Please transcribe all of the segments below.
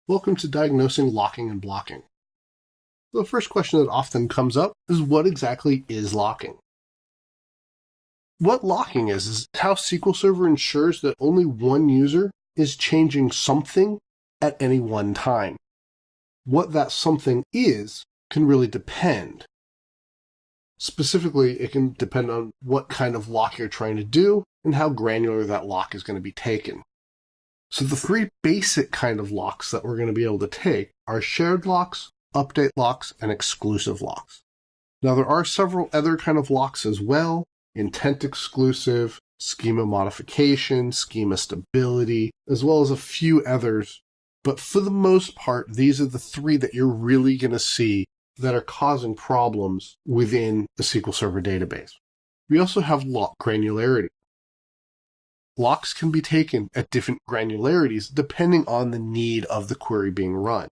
Welcome to Diagnosing Locking and Blocking. The first question that often comes up is what exactly is locking? What locking is how SQL Server ensures that only one user is changing something at any one time. What that something is can really depend. Specifically, it can depend on what kind of lock you're trying to do and how granular that lock is going to be taken. So the three basic kind of locks that we're going to be able to take are shared locks, update locks, and exclusive locks. Now there are several other kind of locks as well: intent exclusive, schema modification, schema stability, as well as a few others. But for the most part, these are the three that you're really going to see that are causing problems within the SQL Server database. We also have lock granularity. Locks can be taken at different granularities depending on the need of the query being run.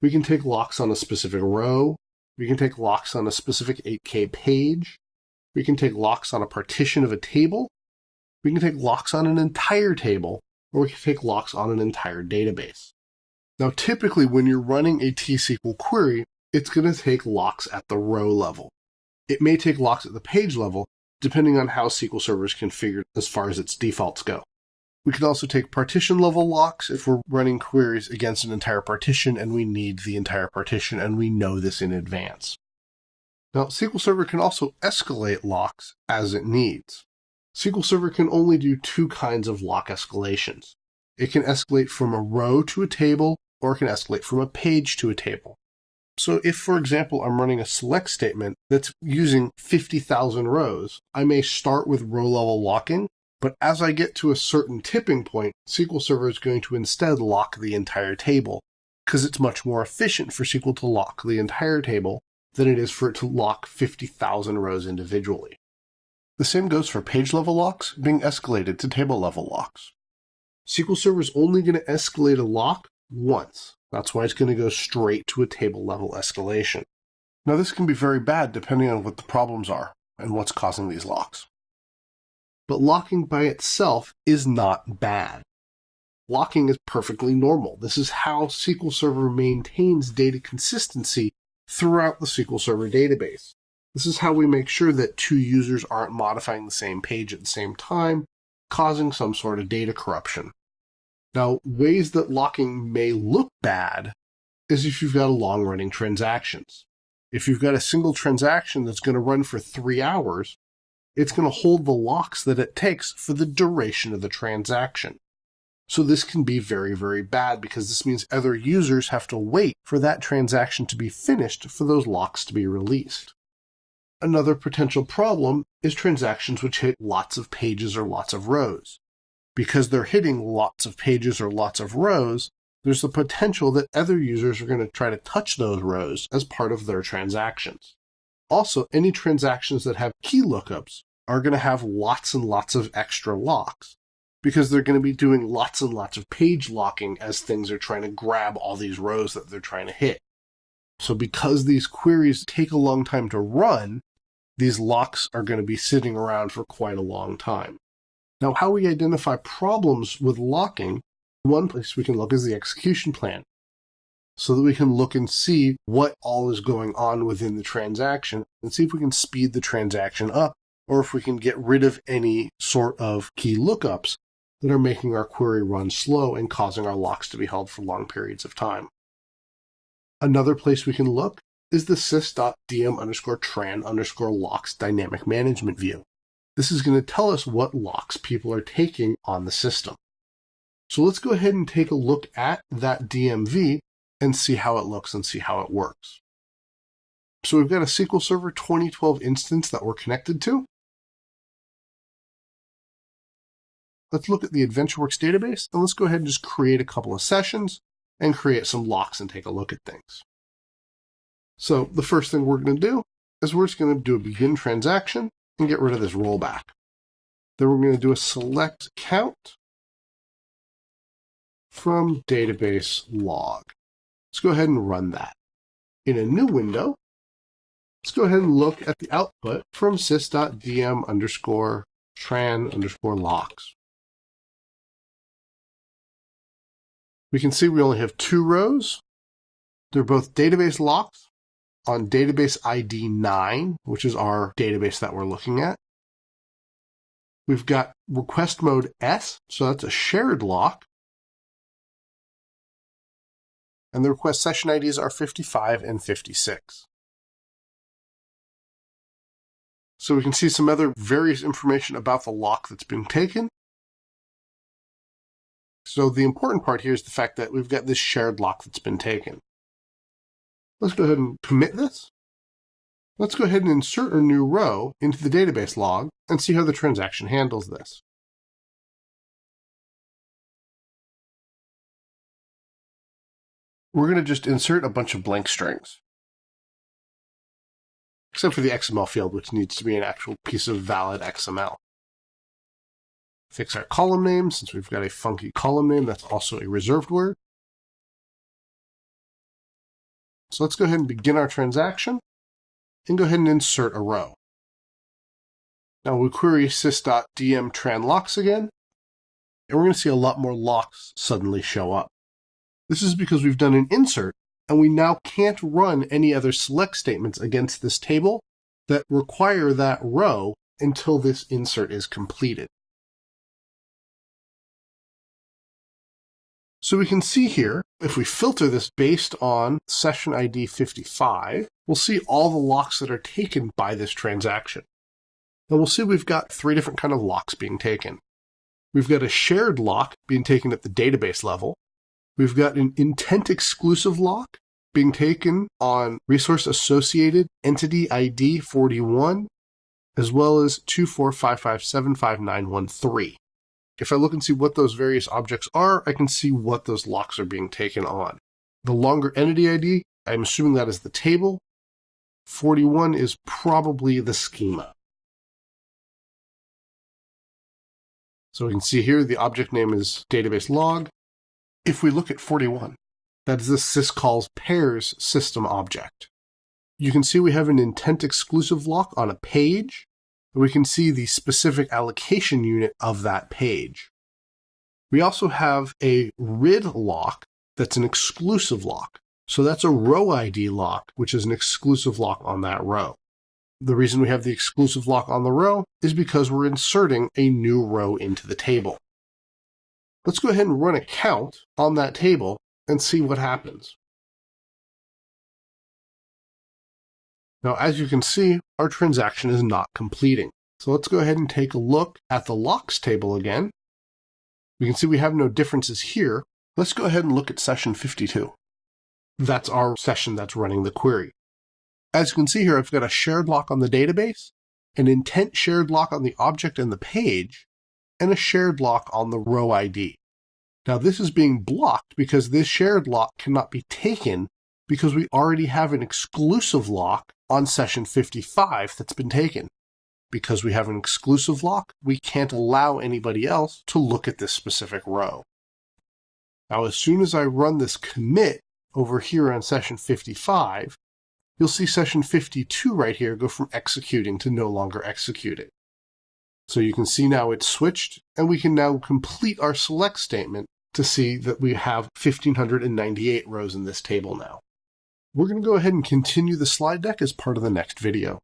We can take locks on a specific row. We can take locks on a specific 8K page. We can take locks on a partition of a table. We can take locks on an entire table, or we can take locks on an entire database. Now, typically when you're running a T-SQL query, it's going to take locks at the row level. It may take locks at the page level, depending on how SQL Server is configured as far as its defaults go. We can also take partition level locks if we're running queries against an entire partition and we need the entire partition and we know this in advance. Now, SQL Server can also escalate locks as it needs. SQL Server can only do two kinds of lock escalations. It can escalate from a row to a table, or it can escalate from a page to a table. So if, for example, I'm running a select statement that's using 50,000 rows, I may start with row-level locking, but as I get to a certain tipping point, SQL Server is going to instead lock the entire table, because it's much more efficient for SQL to lock the entire table than it is for it to lock 50,000 rows individually. The same goes for page-level locks being escalated to table-level locks. SQL Server is only going to escalate a lock once. That's why it's going to go straight to a table-level escalation. Now, this can be very bad depending on what the problems are and what's causing these locks. But locking by itself is not bad. Locking is perfectly normal. This is how SQL Server maintains data consistency throughout the SQL Server database. This is how we make sure that two users aren't modifying the same page at the same time, causing some sort of data corruption. Now, ways that locking may look bad is if you've got long-running transactions. If you've got a single transaction that's going to run for 3 hours, it's going to hold the locks that it takes for the duration of the transaction. So this can be very, very bad because this means other users have to wait for that transaction to be finished for those locks to be released. Another potential problem is transactions which hit lots of pages or lots of rows. Because they're hitting lots of pages or lots of rows, there's the potential that other users are going to try to touch those rows as part of their transactions. Also, any transactions that have key lookups are going to have lots and lots of extra locks because they're going to be doing lots and lots of page locking as things are trying to grab all these rows that they're trying to hit. So because these queries take a long time to run, these locks are going to be sitting around for quite a long time. Now, how we identify problems with locking, one place we can look is the execution plan, so that we can look and see what all is going on within the transaction and see if we can speed the transaction up or if we can get rid of any sort of key lookups that are making our query run slow and causing our locks to be held for long periods of time. Another place we can look is the sys.dm_tran_locks dynamic management view. This is going to tell us what locks people are taking on the system. So let's go ahead and take a look at that DMV and see how it looks and see how it works. So we've got a SQL Server 2012 instance that we're connected to. Let's look at the AdventureWorks database, and let's go ahead and just create a couple of sessions and create some locks and take a look at things. So the first thing we're going to do is we're just going to do a begin transaction and get rid of this rollback. Then we're going to do a select count from database log. Let's go ahead and run that. In a new window, let's go ahead and look at the output from sys.dm_tran_locks. We can see we only have 2 rows. They're both database locks on database ID 9, which is our database that we're looking at. We've got request mode S, so that's a shared lock. And the request session IDs are 55 and 56. So we can see some other various information about the lock that's been taken. So the important part here is the fact that we've got this shared lock that's been taken. Let's go ahead and commit this. Let's go ahead and insert a new row into the database log and see how the transaction handles this. We're going to just insert a bunch of blank strings, except for the XML field, which needs to be an actual piece of valid XML. Fix our column name, since we've got a funky column name that's also a reserved word. So let's go ahead and begin our transaction and go ahead and insert a row. Now we'll query sys.dm_tran_locks again, and we're going to see a lot more locks suddenly show up. This is because we've done an insert, and we now can't run any other select statements against this table that require that row until this insert is completed. So we can see here, if we filter this based on session ID 55, we'll see all the locks that are taken by this transaction. And we'll see we've got 3 different kind of locks being taken. We've got a shared lock being taken at the database level. We've got an intent exclusive lock being taken on resource associated entity ID 41, as well as 245575913. If I look and see what those various objects are, I can see what those locks are being taken on. The longer entity ID, I'm assuming that is the table. 41 is probably the schema. So we can see here the object name is database log. If we look at 41, that is the syscalls pairs system object. You can see we have an intent exclusive lock on a page. We can see the specific allocation unit of that page. We also have a RID lock that's an exclusive lock. So that's a row ID lock, which is an exclusive lock on that row. The reason we have the exclusive lock on the row is because we're inserting a new row into the table. Let's go ahead and run a count on that table and see what happens. Now, as you can see, our transaction is not completing. So let's go ahead and take a look at the locks table again. We can see we have no differences here. Let's go ahead and look at session 52. That's our session that's running the query. As you can see here, I've got a shared lock on the database, an intent shared lock on the object and the page, and a shared lock on the row ID. Now this is being blocked because this shared lock cannot be taken because we already have an exclusive lock on session 55 that's been taken. Because we have an exclusive lock, we can't allow anybody else to look at this specific row. Now, as soon as I run this commit over here on session 55, you'll see session 52 right here go from executing to no longer executed. So you can see now it's switched, and we can now complete our select statement to see that we have 1,598 rows in this table now. We're going to go ahead and continue the slide deck as part of the next video.